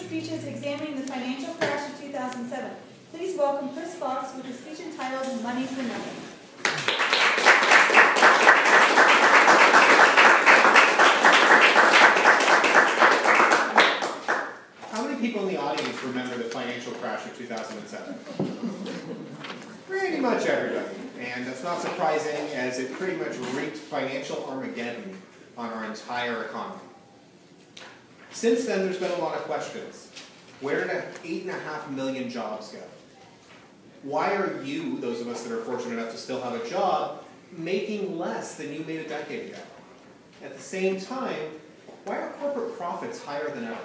speeches examining the financial crash of 2007. Please welcome Chris Fox with a speech entitled Money for Nothing. How many people in the audience remember the financial crash of 2007? Pretty much everybody. And that's not surprising, as it pretty much wreaked financial Armageddon on our entire economy. Since then, there's been a lot of questions. Where did 8.5 million jobs go? Why are you, those of us that are fortunate enough to still have a job, making less than you made a decade ago? At the same time, why are corporate profits higher than ever?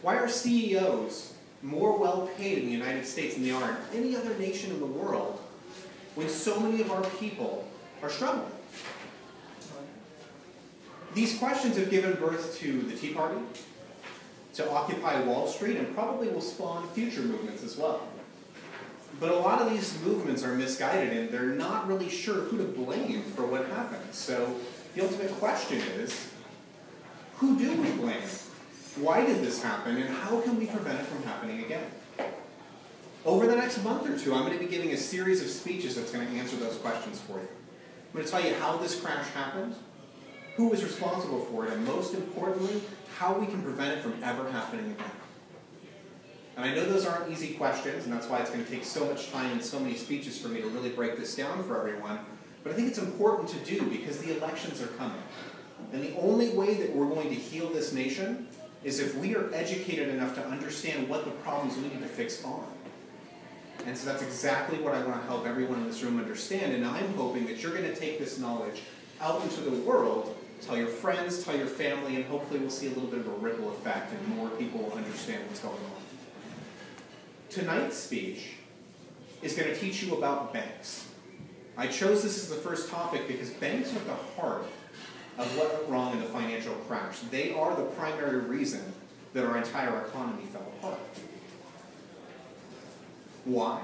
Why are CEOs more well paid in the United States than they are in any other nation in the world when so many of our people are struggling? These questions have given birth to the Tea Party, to Occupy Wall Street, and probably will spawn future movements as well. But a lot of these movements are misguided, and they're not really sure who to blame for what happened. So the ultimate question is, who do we blame? Why did this happen, and how can we prevent it from happening again? Over the next month or two, I'm going to be giving a series of speeches that's going to answer those questions for you. I'm going to tell you how this crash happened, who was responsible for it, and most importantly, how we can prevent it from ever happening again. And I know those aren't easy questions, and that's why it's going to take so much time and so many speeches for me to really break this down for everyone, but I think it's important to do because the elections are coming. And the only way that we're going to heal this nation is if we are educated enough to understand what the problems we need to fix are. And so that's exactly what I want to help everyone in this room understand, and I'm hoping that you're going to take this knowledge out into the world, tell your friends, tell your family, and hopefully we'll see a little bit of a ripple effect and more people will understand what's going on. Tonight's speech is going to teach you about banks. I chose this as the first topic because banks are at the heart of what went wrong in the financial crash. They are the primary reason that our entire economy fell apart. Why?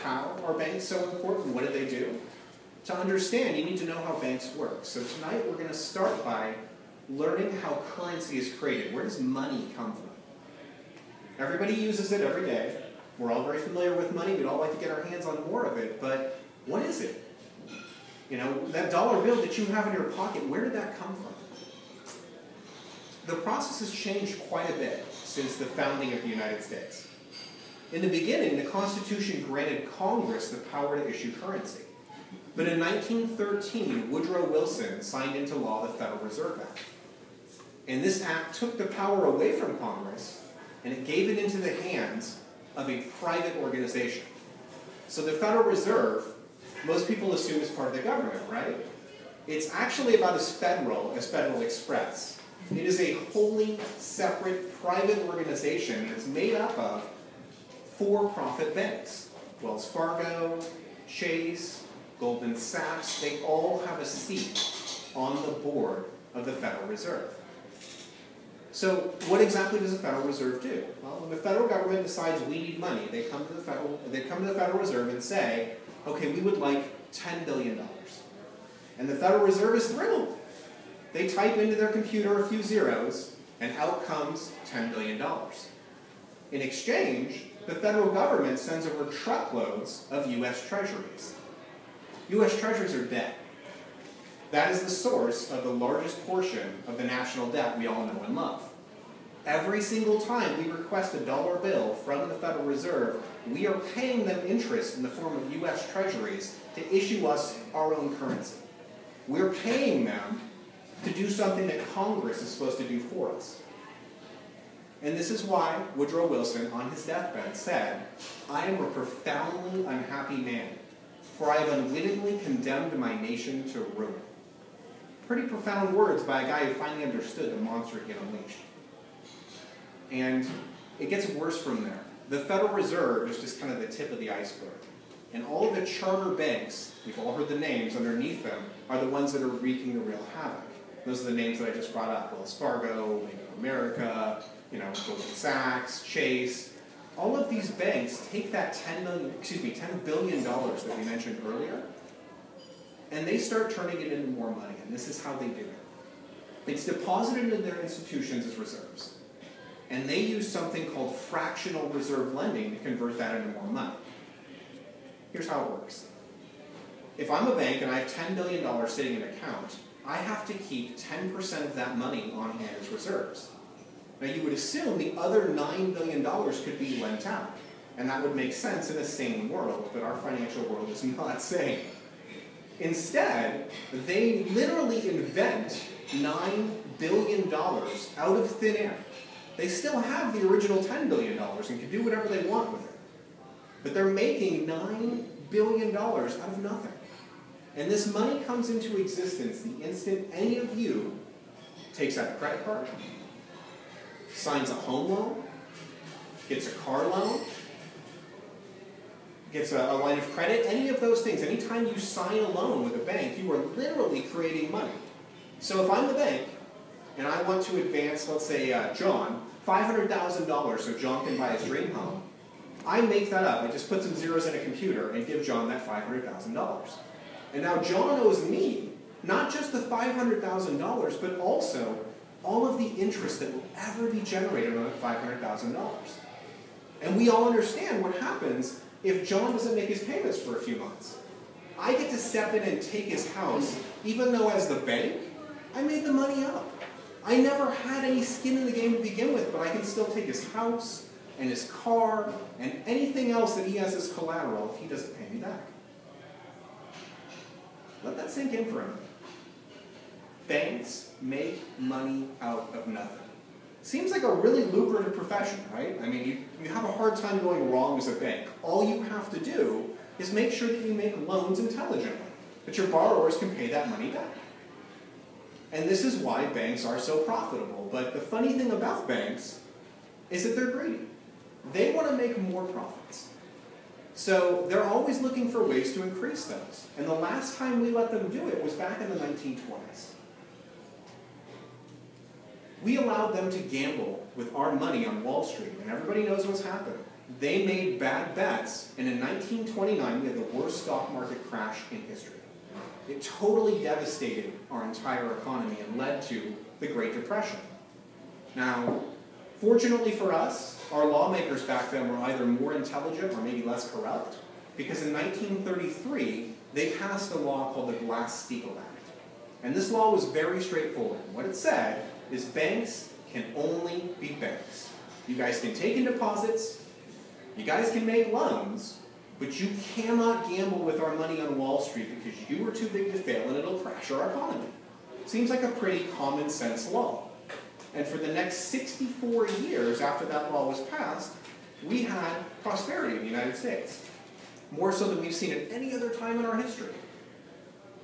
How are banks so important? What do they do? To understand, you need to know how banks work. So tonight we're going to start by learning how currency is created. Where does money come from? Everybody uses it every day. We're all very familiar with money. We'd all like to get our hands on more of it, but what is it? You know, that dollar bill that you have in your pocket, where did that come from? The process has changed quite a bit since the founding of the United States. In the beginning, the Constitution granted Congress the power to issue currency. But in 1913, Woodrow Wilson signed into law the Federal Reserve Act. And this act took the power away from Congress, and it gave it into the hands of a private organization. So the Federal Reserve, most people assume is part of the government, right? It's actually about as federal as Federal Express. It is a wholly separate private organization, and it's made up of for-profit banks. Wells Fargo, Chase, Goldman Sachs, they all have a seat on the board of the Federal Reserve. So what exactly does the Federal Reserve do? Well, when the federal government decides we need money, they come to the Federal Reserve and say, okay, we would like $10 billion. And the Federal Reserve is thrilled. They type into their computer a few zeros, and out comes $10 billion. In exchange, the federal government sends over truckloads of U.S. treasuries. U.S. treasuries are debt. That is the source of the largest portion of the national debt we all know and love. Every single time we request a dollar bill from the Federal Reserve, we are paying them interest in the form of U.S. treasuries to issue us our own currency. We're paying them to do something that Congress is supposed to do for us. And this is why Woodrow Wilson, on his deathbed, said, "I am a profoundly unhappy man, for I have unwittingly condemned my nation to ruin." Pretty profound words by a guy who finally understood the monster he had unleashed. And it gets worse from there. The Federal Reserve is just kind of the tip of the iceberg. And all of the charter banks, we've all heard the names underneath them, are the ones that are wreaking the real havoc. Those are the names that I just brought up: Wells Fargo, Bank of America, Goldman Sachs, Chase. All of these banks take that $10 billion that we mentioned earlier, and they start turning it into more money. And this is how they do it. It's deposited into their institutions as reserves. and they use something called fractional reserve lending to convert that into more money. Here's how it works. If I'm a bank and I have $10 billion sitting in an account, I have to keep 10% of that money on hand as reserves. Now you would assume the other $9 billion could be lent out, and that would make sense in a sane world, but our financial world is not sane. Instead, they literally invent $9 billion out of thin air. They still have the original $10 billion and can do whatever they want with it. But they're making $9 billion out of nothing. And this money comes into existence the instant any of you takes out a credit card, signs a home loan, gets a car loan, gets a line of credit, any of those things. Anytime you sign a loan with a bank, you are literally creating money. So if I'm the bank and I want to advance, let's say, John, $500,000 so John can buy his dream home, I make that up. I just put some zeros in a computer and give John that $500,000. And now John owes me not just the $500,000, but also all of the interest that will ever be generated on that $500,000. And we all understand what happens if John doesn't make his payments for a few months. I get to step in and take his house, even though as the bank, I made the money up. I never had any skin in the game to begin with, but I can still take his house and his car and anything else that he has as collateral if he doesn't pay me back. Let that sink in for a minute. Banks make money out of nothing. Seems like a really lucrative profession, right? I mean, you have a hard time going wrong as a bank. All you have to do is make sure that you make loans intelligently, that your borrowers can pay that money back. And this is why banks are so profitable. But the funny thing about banks is that they're greedy. They want to make more profits. So they're always looking for ways to increase those. And the last time we let them do it was back in the 1920s. We allowed them to gamble with our money on Wall Street, and everybody knows what's happened. They made bad bets, and in 1929 we had the worst stock market crash in history. It totally devastated our entire economy and led to the Great Depression. Now, fortunately for us, our lawmakers back then were either more intelligent or maybe less corrupt, because in 1933 they passed a law called the Glass-Steagall Act. And this law was very straightforward. What it said is banks can only be banks. You guys can take in deposits, you guys can make loans, but you cannot gamble with our money on Wall Street because you are too big to fail and it'll crash our economy. Seems like a pretty common sense law. And for the next 64 years after that law was passed, we had prosperity in the United States. More so than we've seen at any other time in our history.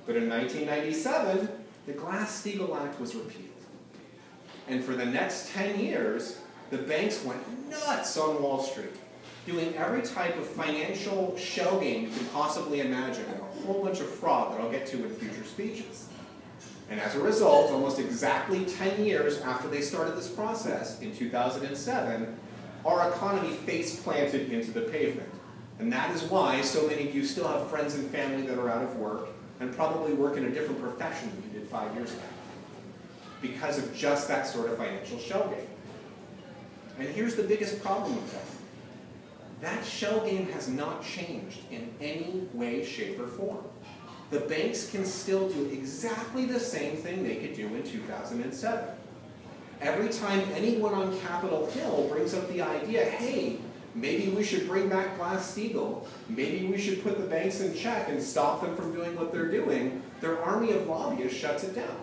But in 1997, the Glass-Steagall Act was repealed. And for the next 10 years, the banks went nuts on Wall Street, doing every type of financial shell game you can possibly imagine, and a whole bunch of fraud that I'll get to in future speeches. And as a result, almost exactly 10 years after they started this process, in 2007, our economy face-planted into the pavement. And that is why so many of you still have friends and family that are out of work, and probably work in a different profession than you did 5 years ago, because of just that sort of financial shell game. And here's the biggest problem with that. That shell game has not changed in any way, shape, or form. The banks can still do exactly the same thing they could do in 2007. Every time anyone on Capitol Hill brings up the idea, hey, maybe we should bring back Glass-Steagall, maybe we should put the banks in check and stop them from doing what they're doing, their army of lobbyists shuts it down.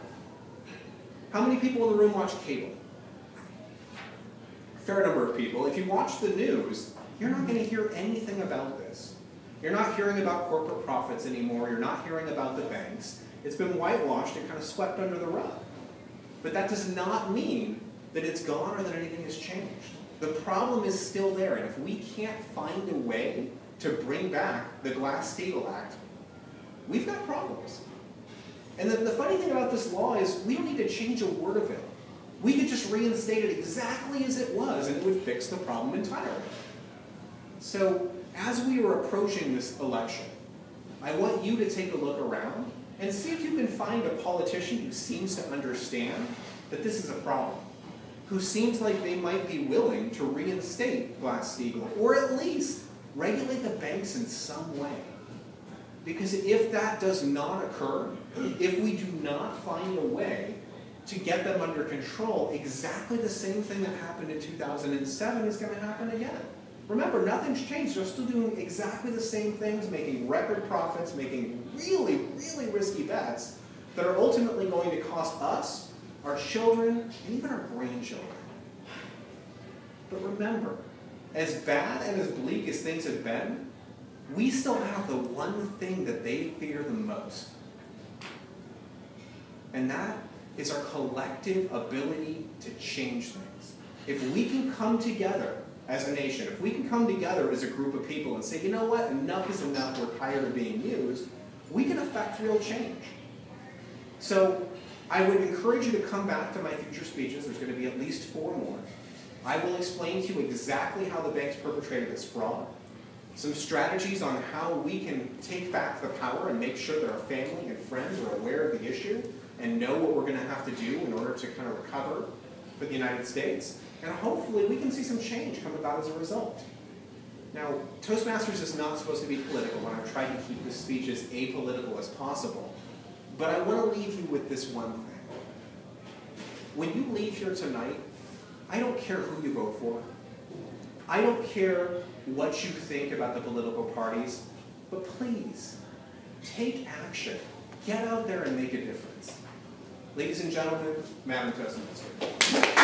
How many people in the room watch cable? A fair number of people. If you watch the news, you're not going to hear anything about this. You're not hearing about corporate profits anymore. You're not hearing about the banks. It's been whitewashed and kind of swept under the rug. But that does not mean that it's gone or that anything has changed. The problem is still there, and if we can't find a way to bring back the Glass-Steagall Act, we've got problems. And the funny thing about this law is we don't need to change a word of it. We could just reinstate it exactly as it was, and it would fix the problem entirely. So, as we are approaching this election, I want you to take a look around and see if you can find a politician who seems to understand that this is a problem, who seems like they might be willing to reinstate Glass-Steagall, or at least regulate the banks in some way. Because if that does not occur, if we do not find a way to get them under control, exactly the same thing that happened in 2007 is going to happen again. Remember, nothing's changed. They're still doing exactly the same things, making record profits, making really, really risky bets that are ultimately going to cost us, our children, and even our grandchildren. But remember, as bad and as bleak as things have been, we still have the one thing that they fear the most. And that is our collective ability to change things. If we can come together as a nation, if we can come together as a group of people and say, you know what, enough is enough, we're tired of being used, we can affect real change. So I would encourage you to come back to my future speeches. There's going to be at least 4 more. I will explain to you exactly how the banks perpetrated this fraud, some strategies on how we can take back the power and make sure that our family and friends are aware of the issue and know what we're going to have to do in order to kind of recover for the United States. And hopefully we can see some change come about as a result. Now, Toastmasters is not supposed to be political, and I've tried to keep this speech as apolitical as possible. But I want to leave you with this one thing. When you leave here tonight, I don't care who you vote for. I don't care what you think about the political parties, but please, take action. Get out there and make a difference. Ladies and gentlemen, Madam Toastmaster.